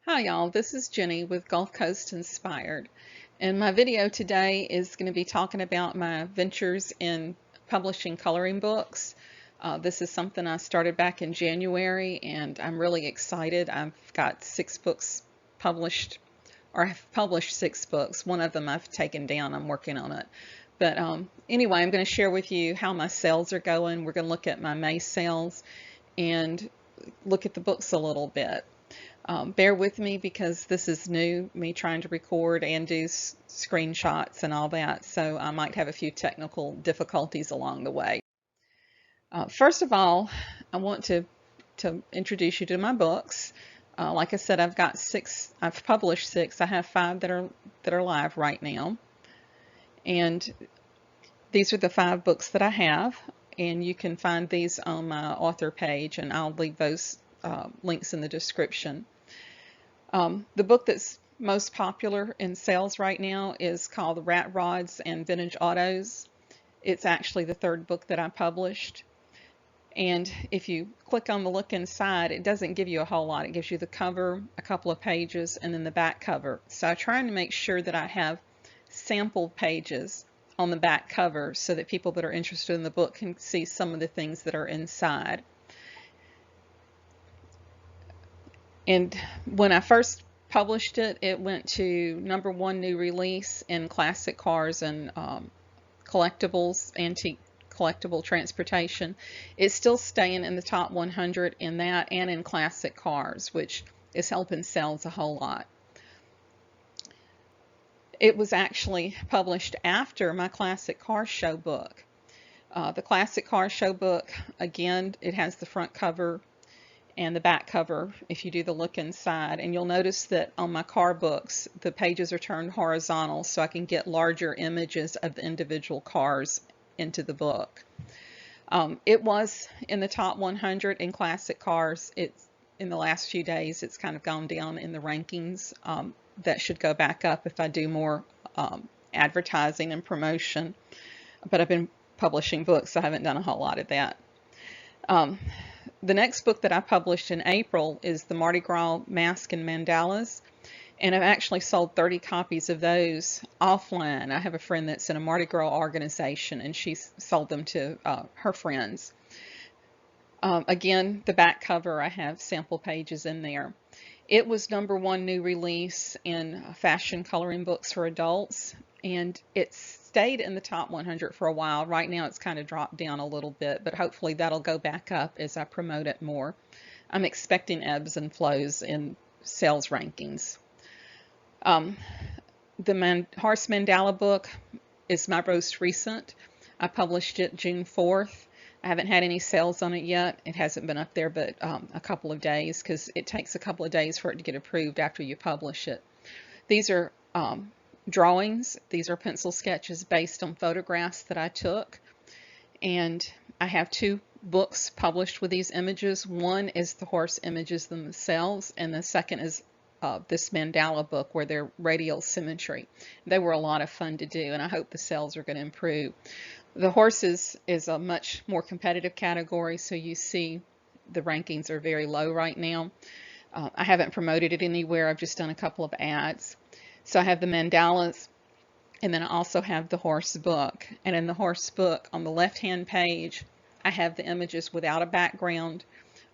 Hi y'all, this is Jenny with Gulf Coast Inspired, and my video today is going to be talking about my ventures in publishing coloring books. This is something I started back in January and I'm really excited. I've got 6 books published, or I've published 6 books. One of them I've taken down, I'm working on it. But anyway, I'm going to share with you how my sales are going. We're going to look at my May sales and look at the books a little bit. Bear with me because this is new, me trying to record and do screenshots and all that, so I might have a few technical difficulties along the way. First of all, I want to introduce you to my books. Like I said, I've got 6. I've published 6. I have 5 that are live right now, and these are the 5 books that I have. And you can find these on my author page, and I'll leave those links in the description. The book that's most popular in sales right now is called Rat Rods and Vintage Autos. It's actually the 3rd book that I published. And if you click on the look inside, it doesn't give you a whole lot. It gives you the cover, a couple of pages, and then the back cover. So I'm trying to make sure that I have sample pages on the back cover so that people that are interested in the book can see some of the things that are inside. And when I first published it, it went to #1 new release in classic cars and collectibles, antique collectible transportation. It's still staying in the top 100 in that and in classic cars, which is helping sales a whole lot. It was actually published after my classic car show book. The classic car show book, again, it has the front cover and the back cover if you do the look inside, and you'll notice that on my car books the pages are turned horizontal so I can get larger images of the individual cars into the book. It was in the top 100 in classic cars. It's in the last few days it's kind of gone down in the rankings. That should go back up if I do more advertising and promotion, but I've been publishing books, so I haven't done a whole lot of that. The next book that I published in April is the Mardi Gras Mask and Mandalas, and I've actually sold 30 copies of those offline. I have a friend that's in a Mardi Gras organization, and she's sold them to her friends. Again, the back cover, I have sample pages in there. It was #1 new release in fashion coloring books for adults, and it's stayed in the top 100 for a while. Right now it's kind of dropped down a little bit, but hopefully that'll go back up as I promote it more. I'm expecting ebbs and flows in sales rankings. The Horse Mandala book is my most recent. I published it June 4th. I haven't had any sales on it yet. It hasn't been up there but a couple of days, because it takes a couple of days for it to get approved after you publish it. These are drawings. These are pencil sketches based on photographs that I took, and I have 2 books published with these images. One is the horse images themselves, and the second is this mandala book where they're radial symmetry. They were a lot of fun to do, and I hope the sales are going to improve. The horses is a much more competitive category, so you see the rankings are very low right now. I haven't promoted it anywhere. I've just done a couple of ads. So I have the mandalas, and then I also have the horse book. And in the horse book, on the left-hand page, I have the images without a background.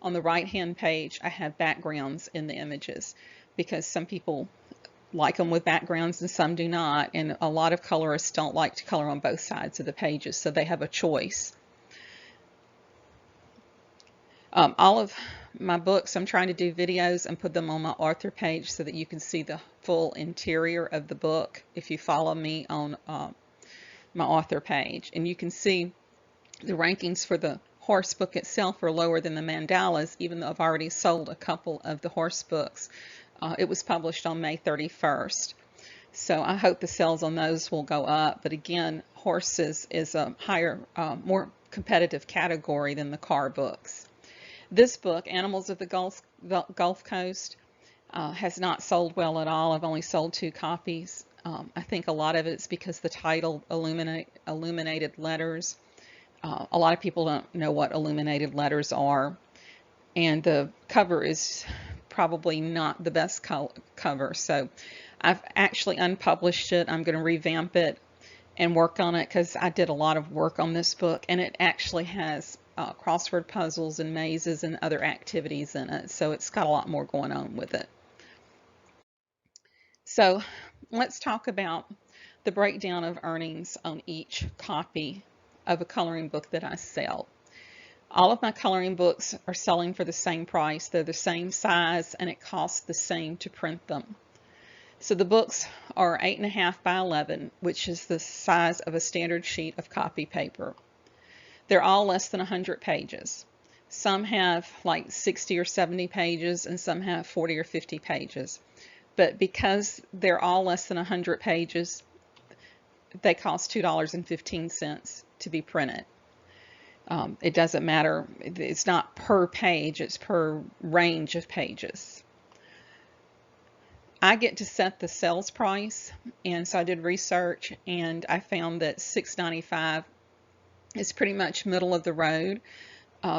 On the right-hand page, I have backgrounds in the images, because some people like them with backgrounds and some do not, and a lot of colorists don't like to color on both sides of the pages, so they have a choice. All of my books, I'm trying to do videos and put them on my author page so that you can see the full interior of the book if you follow me on my author page. And you can see the rankings for the horse book itself are lower than the mandalas, even though I've already sold a couple of the horse books. It was published on May 31st. So I hope the sales on those will go up. But again, horses is a higher, more competitive category than the car books. This book, Animals of the Gulf Coast, has not sold well at all. I've only sold 2 copies. I think a lot of it's because the title, illuminated letters. A lot of people don't know what illuminated letters are. And the cover is probably not the best cover. So I've actually unpublished it. I'm going to revamp it and work on it because I did a lot of work on this book, and it actually has crossword puzzles and mazes and other activities in it. So it's got a lot more going on with it. So let's talk about the breakdown of earnings on each copy of a coloring book that I sell. All of my coloring books are selling for the same price. They're the same size, and it costs the same to print them. So the books are 8.5 by 11, which is the size of a standard sheet of copy paper. They're all less than 100 pages. Some have like 60 or 70 pages, and some have 40 or 50 pages. But because they're all less than 100 pages, they cost $2.15 to be printed. It doesn't matter. It's not per page, it's per range of pages. I get to set the sales price, and so I did research, and I found that $6.95 is pretty much middle of the road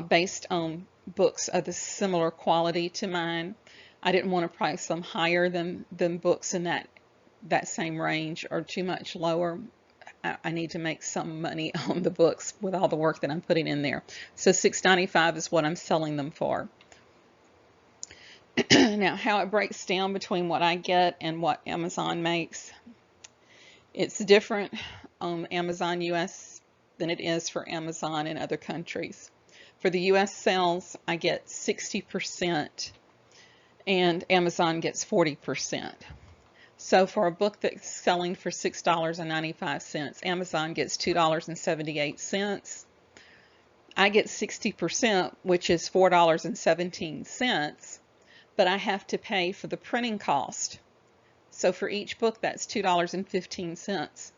based on books of the similar quality to mine. I didn't want to price them higher than books in that same range or too much lower. I need to make some money on the books with all the work that I'm putting in there. So $6.95 is what I'm selling them for. Now, how it breaks down between what I get and what Amazon makes, it's different on Amazon US than it is for Amazon in other countries. For the US sales, I get 60% and Amazon gets 40%. So for a book that's selling for $6.95, Amazon gets $2.78. I get 60%, which is $4.17, but I have to pay for the printing cost. So for each book, that's $2.15.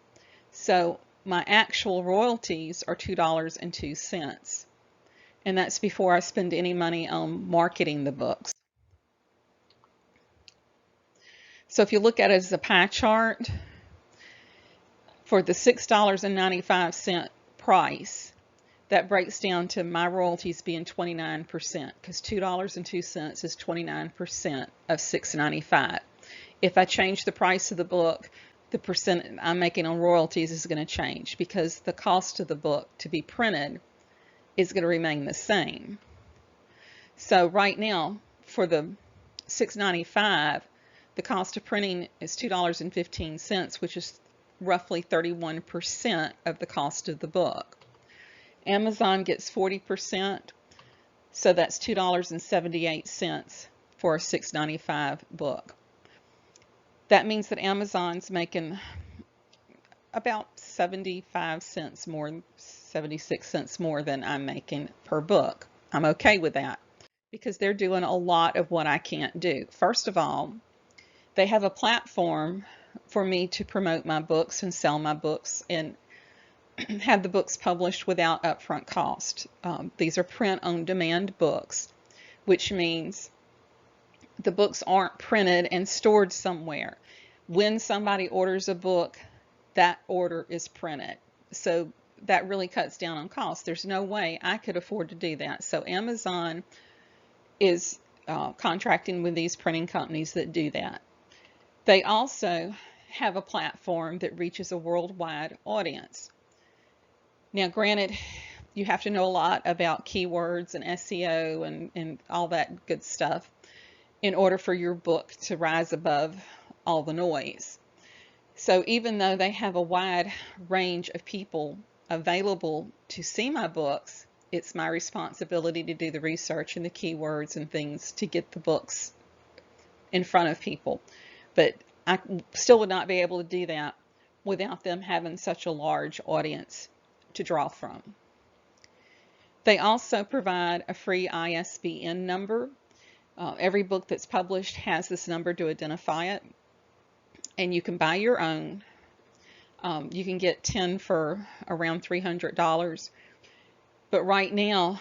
So my actual royalties are $2.02. And that's before I spend any money on marketing the books. So if you look at it as a pie chart, for the $6.95 price, that breaks down to my royalties being 29%, because $2.02 is 29% of $6.95. If I change the price of the book, the percent I'm making on royalties is going to change, because the cost of the book to be printed is going to remain the same. So right now, for the $6.95, the cost of printing is $2.15, which is roughly 31% of the cost of the book. Amazon gets 40%, so that's $2.78 for a $6.95 book. That means that Amazon's making about 75 cents more, 76 cents more than I'm making per book. I'm okay with that because they're doing a lot of what I can't do. First of all, they have a platform for me to promote my books and sell my books and have the books published without upfront cost. These are print-on-demand books, which means the books aren't printed and stored somewhere. When somebody orders a book, that order is printed. So that really cuts down on costs. There's no way I could afford to do that. So Amazon is contracting with these printing companies that do that. They also have a platform that reaches a worldwide audience. Now, granted, you have to know a lot about keywords and SEO and all that good stuff in order for your book to rise above all the noise. So even though they have a wide range of people available to see my books, it's my responsibility to do the research and the keywords and things to get the books in front of people. But I still would not be able to do that without them having such a large audience to draw from. They also provide a free ISBN number. Every book that's published has this number to identify it, and you can buy your own. You can get 10 for around $300, but right now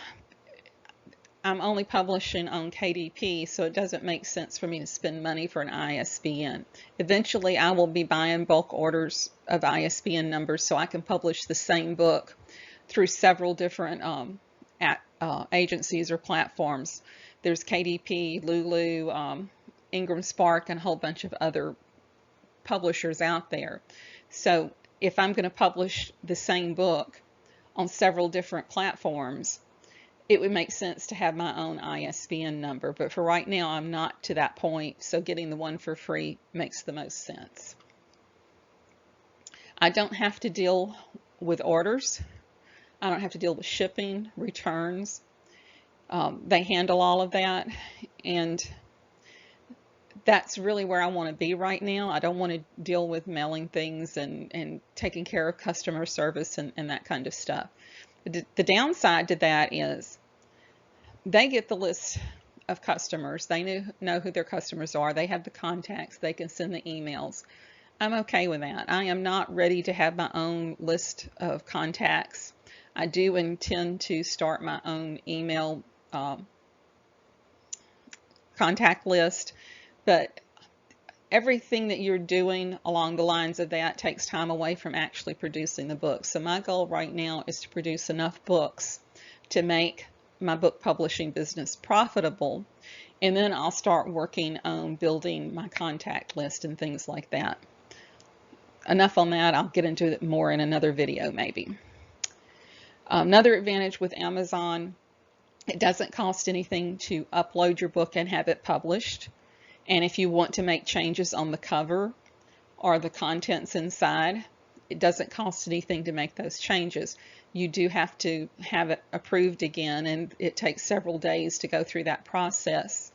I'm only publishing on KDP, so it doesn't make sense for me to spend money for an ISBN. Eventually, I will be buying bulk orders of ISBN numbers so I can publish the same book through several different agencies or platforms. There's KDP, Lulu, Ingram Spark, and a whole bunch of other publishers out there. So if I'm going to publish the same book on several different platforms, it would make sense to have my own ISBN number. But for right now, I'm not to that point, so getting the one for free makes the most sense. I don't have to deal with orders. I don't have to deal with shipping, returns. They handle all of that, and that's really where I want to be right now. I don't want to deal with mailing things and taking care of customer service and that kind of stuff. The downside to that is they get the list of customers. They know who their customers are. They have the contacts. They can send the emails. I'm okay with that. I am not ready to have my own list of contacts. I do intend to start my own email contact list, but everything that you're doing along the lines of that takes time away from actually producing the book. So my goal right now is to produce enough books to make my book publishing business profitable, and then I'll start working on building my contact list and things like that. Enough on that. I'll get into it more in another video maybe. Another advantage with Amazon, it doesn't cost anything to upload your book and have it published. And if you want to make changes on the cover or the contents inside, it doesn't cost anything to make those changes. You do have to have it approved again, and it takes several days to go through that process.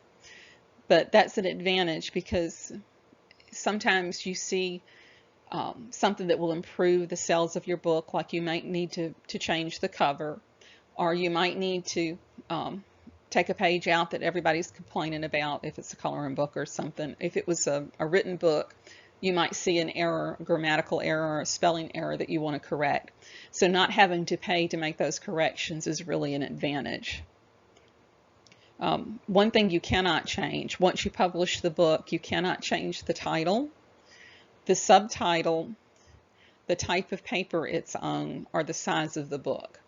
But that's an advantage because sometimes you see something that will improve the sales of your book, like you might need to change the cover, or you might need to take a page out that everybody's complaining about if it's a coloring book or something. If it was a written book, you might see an error, a grammatical error, or a spelling error that you want to correct. So not having to pay to make those corrections is really an advantage. One thing you cannot change, once you publish the book, you cannot change the title, the subtitle, the type of paper it's on, or the size of the book.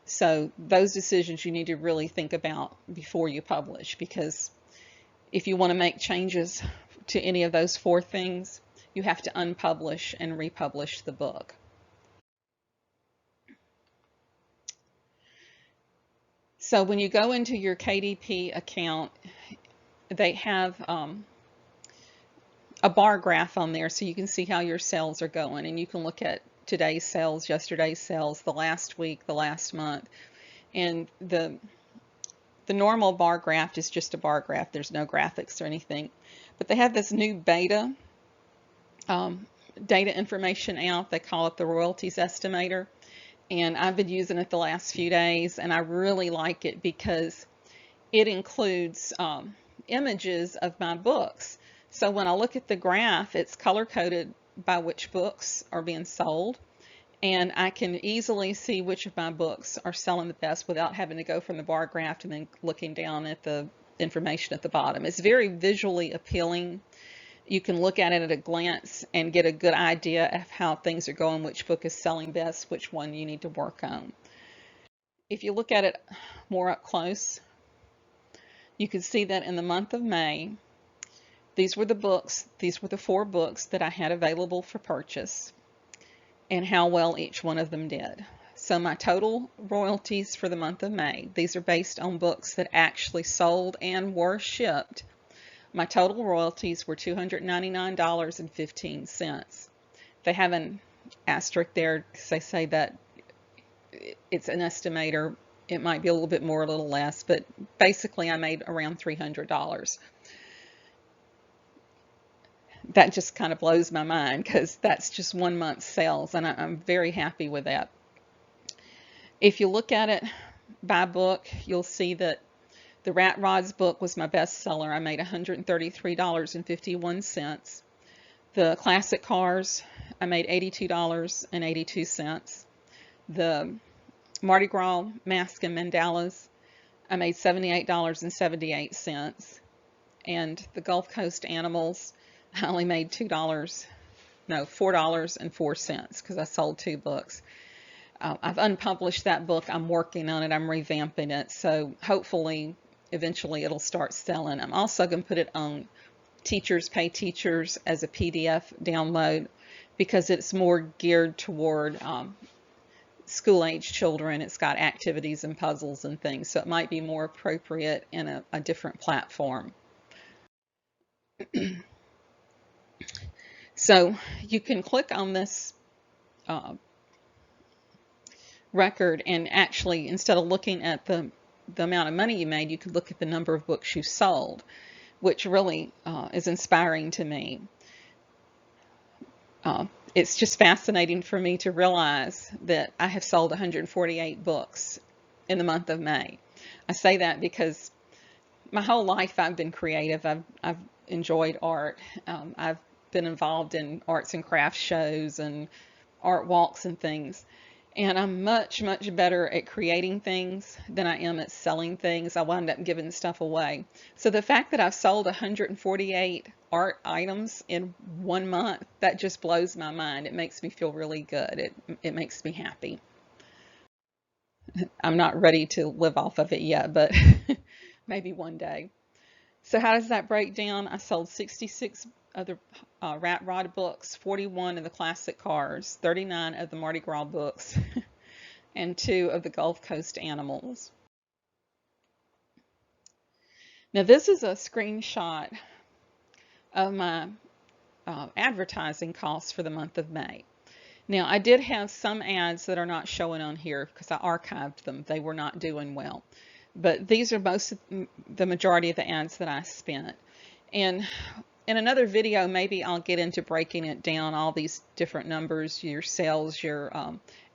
So those decisions you need to really think about before you publish, because if you want to make changes to any of those four things, you have to unpublish and republish the book. So when you go into your KDP account, they have a bar graph on there so you can see how your sales are going, and you can look at today's sales, yesterday's sales, the last week, the last month. And the normal bar graph is just a bar graph. There's no graphics or anything. But they have this new beta data information out. They call it the royalties estimator. And I've been using it the last few days, and I really like it because it includes images of my books. So when I look at the graph, it's color-coded by which books are being sold, and I can easily see which of my books are selling the best without having to go from the bar graph and then looking down at the information at the bottom. It's very visually appealing. You can look at it at a glance and get a good idea of how things are going, which book is selling best, which one you need to work on. If you look at it more up close, you can see that in the month of May, these were the 4 books that I had available for purchase and how well each one of them did. So my total royalties for the month of May, these are based on books that actually sold and were shipped. My total royalties were $299.15. They have an asterisk there because they say that it's an estimator. It might be a little bit more, a little less, but basically I made around $300. That just kind of blows my mind because that's just 1 month's sales, and I'm very happy with that. If you look at it by book, you'll see that the Rat Rods book was my best seller. I made $133.51. The Classic Cars, I made $82.82. The Mardi Gras Mask and Mandalas, I made $78.78. And the Gulf Coast Animals, I only made $4.04 because I sold 2 books. I've unpublished that book. I'm working on it. I'm revamping it. So hopefully eventually it'll start selling. I'm also going to put it on Teachers Pay Teachers as a PDF download because it's more geared toward school-age children. It's got activities and puzzles and things, so it might be more appropriate in a different platform. So you can click on this record, and actually, instead of looking at the amount of money you made, you could look at the number of books you sold, which really is inspiring to me. It's just fascinating for me to realize that I have sold 148 books in the month of May. I say that because my whole life I've been creative. I've enjoyed art. I've been involved in arts and crafts shows and art walks and things. And I'm much, much better at creating things than I am at selling things. I wind up giving stuff away. So the fact that I've sold 148 art items in 1 month, that just blows my mind. It makes me feel really good. It makes me happy. I'm not ready to live off of it yet, but maybe one day. So how does that break down? I sold 66 of the Rat Rod books, 41 of the classic cars, 39 of the Mardi Gras books, and 2 of the Gulf Coast animals. Now this is a screenshot of my advertising costs for the month of May. Now I did have some ads that are not showing on here because I archived them. They were not doing well. But these are the majority of the ads that I spent. And in another video, maybe I'll get into breaking it down, all these different numbers, your sales, your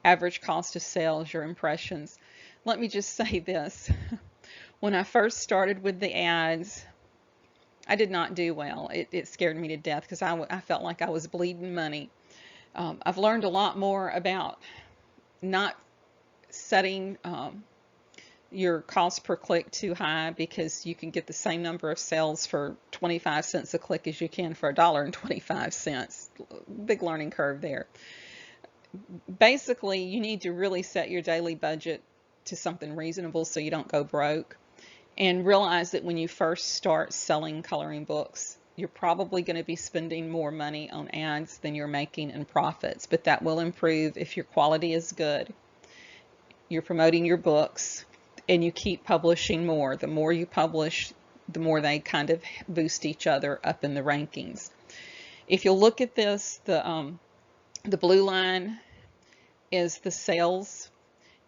average cost of sales, your impressions. Let me just say this. When I first started with the ads, I did not do well. It scared me to death because I felt like I was bleeding money. I've learned a lot more about not setting your cost per click too high, because you can get the same number of sales for 25 cents a click as you can for $1.25. Big learning curve there. Basically, you need to really set your daily budget to something reasonable so you don't go broke, and realize that when you first start selling coloring books, you're probably going to be spending more money on ads than you're making in profits, but that will improve if your quality is good, you're promoting your books, and you keep publishing more. The more you publish, the more they kind of boost each other up in the rankings. If you'll look at this, the blue line is the sales,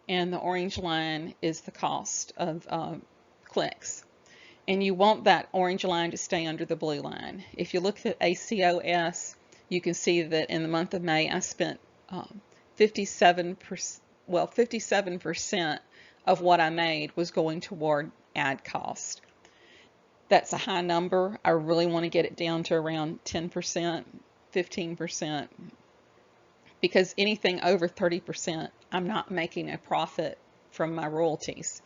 and the orange line is the cost of clicks. And you want that orange line to stay under the blue line. If you look at ACOS, you can see that in the month of May, I spent 57% of what I made was going toward ad cost. That's a high number. I really want to get it down to around 10%, 15%, because anything over 30%, I'm not making a profit from my royalties.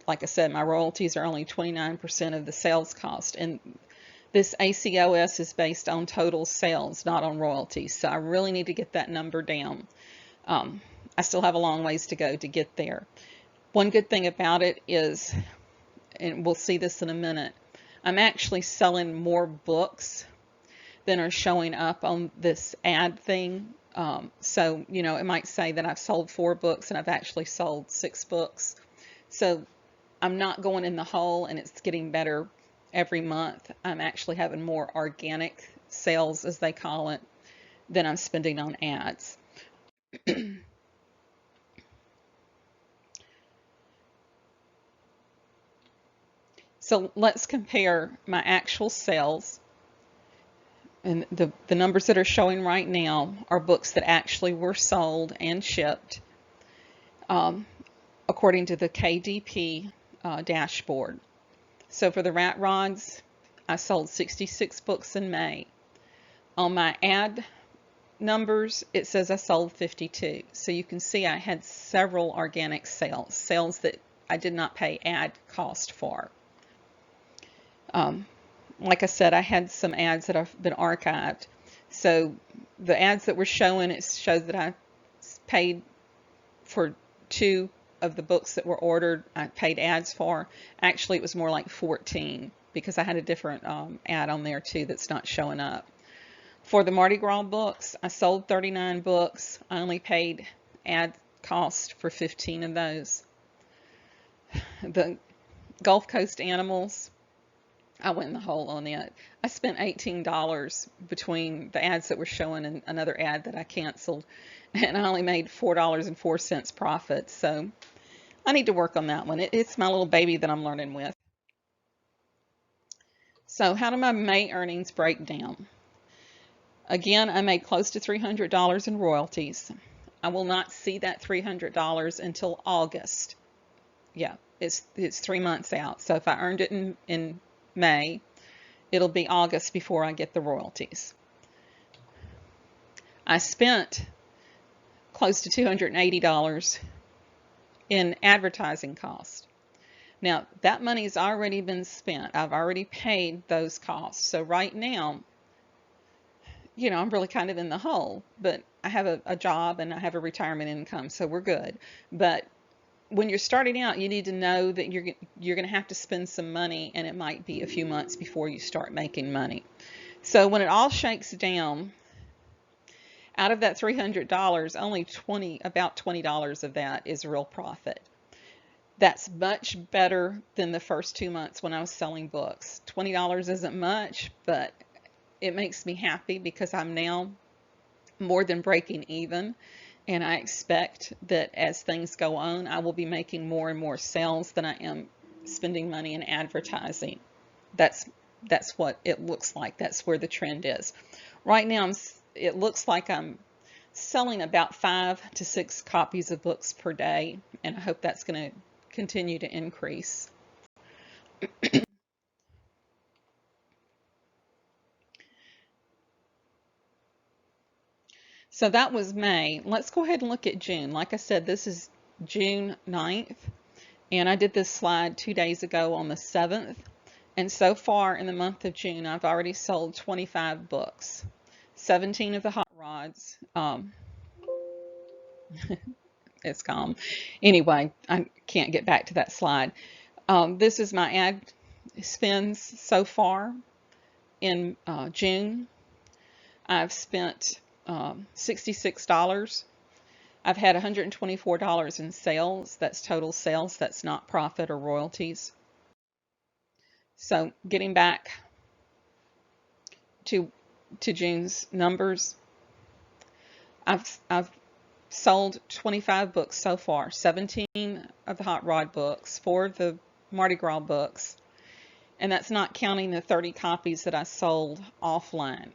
Like I said, my royalties are only 29% of the sales cost, and this ACOS is based on total sales, not on royalties. So I really need to get that number down. I still have a long ways to go to get there. One good thing about it is, and we'll see this in a minute, I'm actually selling more books than are showing up on this ad thing. So, you know, it might say that I've sold 4 books and I've actually sold 6 books. So I'm not going in the hole, and it's getting better every month. I'm actually having more organic sales, as they call it, than I'm spending on ads. So let's compare my actual sales, and the numbers that are showing right now are books that actually were sold and shipped according to the KDP dashboard. So for the Rat Rods, I sold 66 books in May. On my ad numbers, it says I sold 52. So you can see I had several organic sales that I did not pay ad cost for. Like I said, I had some ads that have been archived. So the ads that were showing, it shows that I paid for 2 of the books that were ordered, I paid ads for. Actually, it was more like 14 because I had a different ad on there too that's not showing up. For the Mardi Gras books, I sold 39 books. I only paid ad cost for 15 of those. The Gulf Coast Animals, I went in the hole on it. I spent $18 between the ads that were showing and another ad that I canceled, and I only made $4.04 profit. So I need to work on that one. It's my little baby that I'm learning with. So how do my May earnings break down? Again, I made close to $300 in royalties. I will not see that $300 until August. Yeah, it's 3 months out. So if I earned it in May, it'll be August before I get the royalties. I spent close to $280 in advertising cost. Now, that money's already been spent. I've already paid those costs. So right now, I'm really kind of in the hole, but I have a job and I have a retirement income, so we're good. But when you're starting out, you need to know that you're going to have to spend some money, and it might be a few months before you start making money. So when it all shakes down, out of that $300, only about $20 of that is real profit. That's much better than the first 2 months when I was selling books. $20 isn't much, but it makes me happy because I'm now more than breaking even. And I expect that as things go on, I will be making more and more sales than I am spending money in advertising. That's what it looks like. That's where the trend is. Right now, it looks like I'm selling about 5 to 6 copies of books per day, and I hope that's going to continue to increase. So that was May. Let's go ahead and look at June. Like I said, this is June 9th, and I did this slide 2 days ago on the 7th. And so far in the month of June, I've already sold 25 books, 17 of the hot rods. It's calm. Anyway, I can't get back to that slide. This is my ad spends so far in June. I've spent $66. I've had $124 in sales. That's total sales. That's not profit or royalties. So getting back to June's numbers, I've sold 25 books so far, 17 of the hot rod books, 4 of the Mardi Gras books, and that's not counting the 30 copies that I sold offline.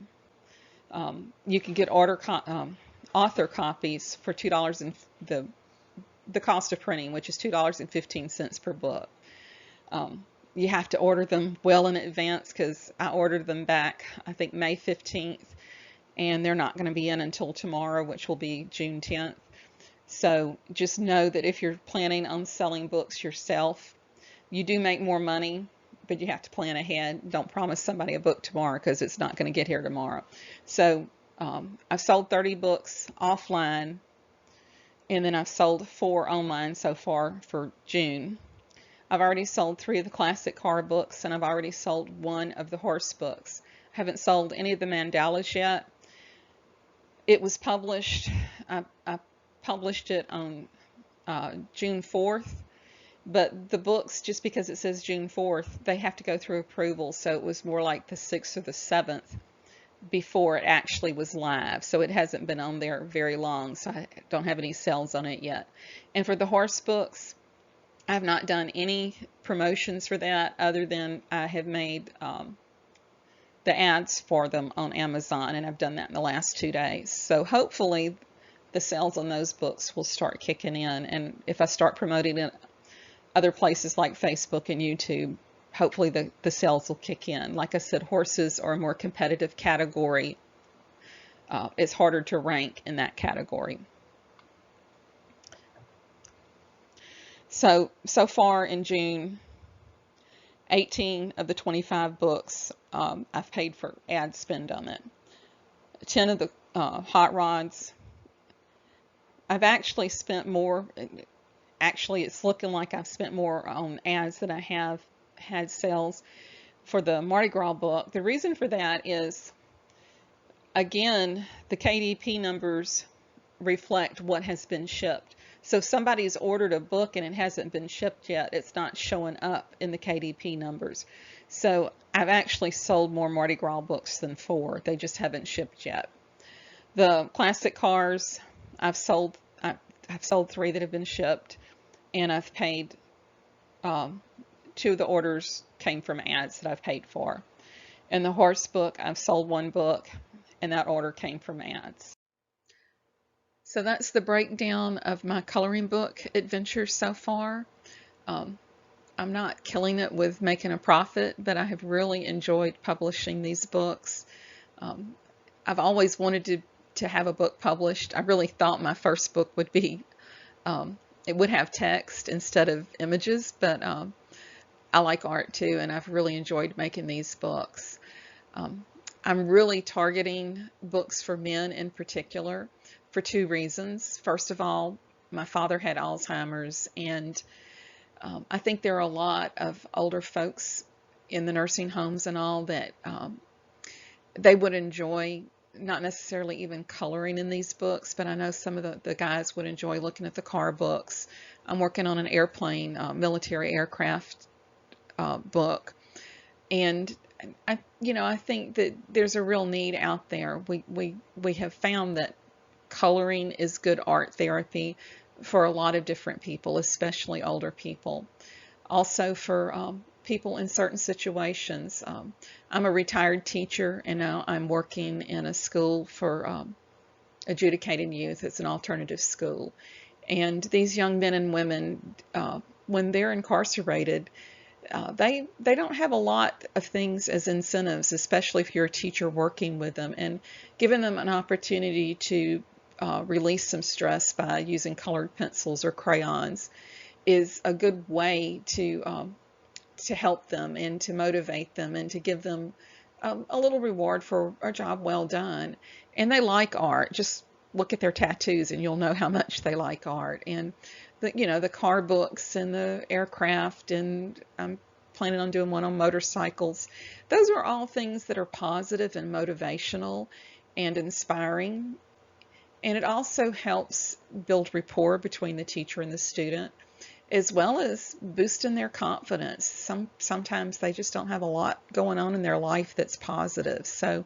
You can get author copies for $2 and the cost of printing, which is $2.15 per book. You have to order them well in advance because I ordered them back, I think, May 15th, and they're not going to be in until tomorrow, which will be June 10th. So just know that if you're planning on selling books yourself, you do make more money, but you have to plan ahead. Don't promise somebody a book tomorrow because it's not going to get here tomorrow. So I've sold 30 books offline, and then I've sold 4 online so far for June. I've already sold 3 of the classic car books, and I've already sold 1 of the horse books. I haven't sold any of the mandalas yet. It was published, I published it on June 4th, but the books, just because it says June 4th, they have to go through approval, so it was more like the 6th or the 7th before it actually was live. So it hasn't been on there very long, so I don't have any sales on it yet. And for the horse books, I've not done any promotions for that other than I have made the ads for them on Amazon, and I've done that in the last 2 days. So hopefully the sales on those books will start kicking in, and if I start promoting it other places like Facebook and YouTube, hopefully the sales will kick in. Like I said, horses are a more competitive category. It's harder to rank in that category. So far in June, 18 of the 25 books I've paid for ad spend on it. 10 of the hot rods, I've actually spent more. actually it's looking like I've spent more on ads than I have had sales for the Mardi Gras book. The reason for that is, again, the KDP numbers reflect what has been shipped. So if somebody's ordered a book and it hasn't been shipped yet, it's not showing up in the KDP numbers. So I've actually sold more Mardi Gras books than 4. They just haven't shipped yet. The classic cars, I've sold 3 that have been shipped, and I've paid 2 of the orders came from ads that I've paid for. And the horse book, I've sold 1 book, and that order came from ads. So that's the breakdown of my coloring book adventure so far. I'm not killing it with making a profit, but I have really enjoyed publishing these books. I've always wanted to have a book published. I really thought my first book would be, it would have text instead of images, but I like art too, and I've really enjoyed making these books. I'm really targeting books for men in particular for 2 reasons. First of all, my father had Alzheimer's, and I think there are a lot of older folks in the nursing homes and all that they would enjoy, not necessarily even coloring in these books, but I know some of the guys would enjoy looking at the car books. I'm working on an airplane, military aircraft book, and I think that there's a real need out there. We have found that coloring is good art therapy for a lot of different people, especially older people. Also for people in certain situations. I'm a retired teacher, and now I'm working in a school for adjudicated youth. It's an alternative school. And these young men and women, when they're incarcerated, they don't have a lot of things as incentives, especially if you're a teacher working with them, and giving them an opportunity to release some stress by using colored pencils or crayons is a good way to help them and to motivate them and to give them a little reward for a job well done. And they like art. Just look at their tattoos and you'll know how much they like art. And the car books and the aircraft, and I'm planning on doing one on motorcycles. Those are all things that are positive and motivational and inspiring. And it also helps build rapport between the teacher and the student, as well as boosting their confidence. Sometimes they just don't have a lot going on in their life that's positive. So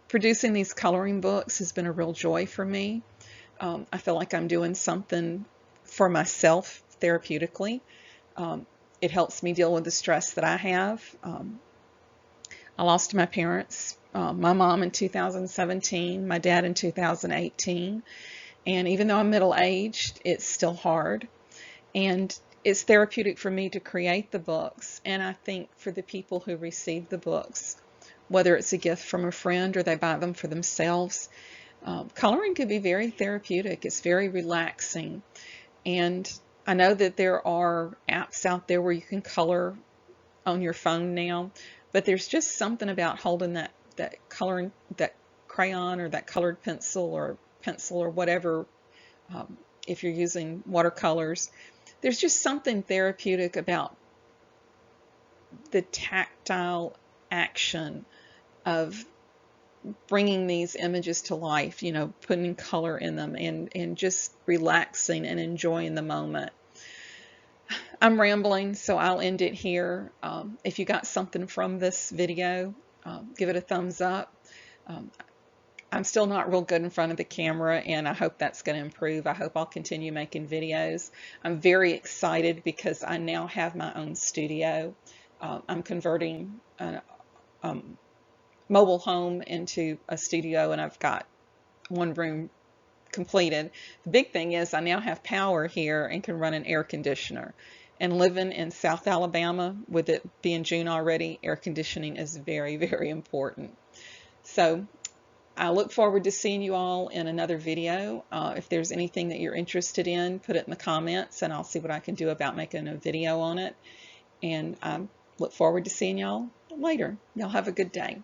producing these coloring books has been a real joy for me. I feel like I'm doing something for myself therapeutically. It helps me deal with the stress that I have. I lost my parents, my mom in 2017, my dad in 2018. And even though I'm middle-aged, it's still hard. And it's therapeutic for me to create the books. And I think for the people who receive the books, whether it's a gift from a friend or they buy them for themselves, coloring could be very therapeutic. It's very relaxing. And I know that there are apps out there where you can color on your phone now, but there's just something about holding that coloring, that crayon or that colored pencil or whatever, if you're using watercolors. There's just something therapeutic about the tactile action of bringing these images to life, putting color in them and just relaxing and enjoying the moment. I'm rambling, so I'll end it here. If you got something from this video, give it a thumbs up. I'm still not real good in front of the camera, and I hope that's going to improve. I hope I'll continue making videos. I'm very excited because I now have my own studio. I'm converting a mobile home into a studio, and I've got one room completed. The big thing is I now have power here and can run an air conditioner. And living in South Alabama, with it being June already, air conditioning is very, very important. So I look forward to seeing you all in another video. If there's anything that you're interested in, put it in the comments and I'll see what I can do about making a video on it. And I look forward to seeing y'all later. Y'all have a good day.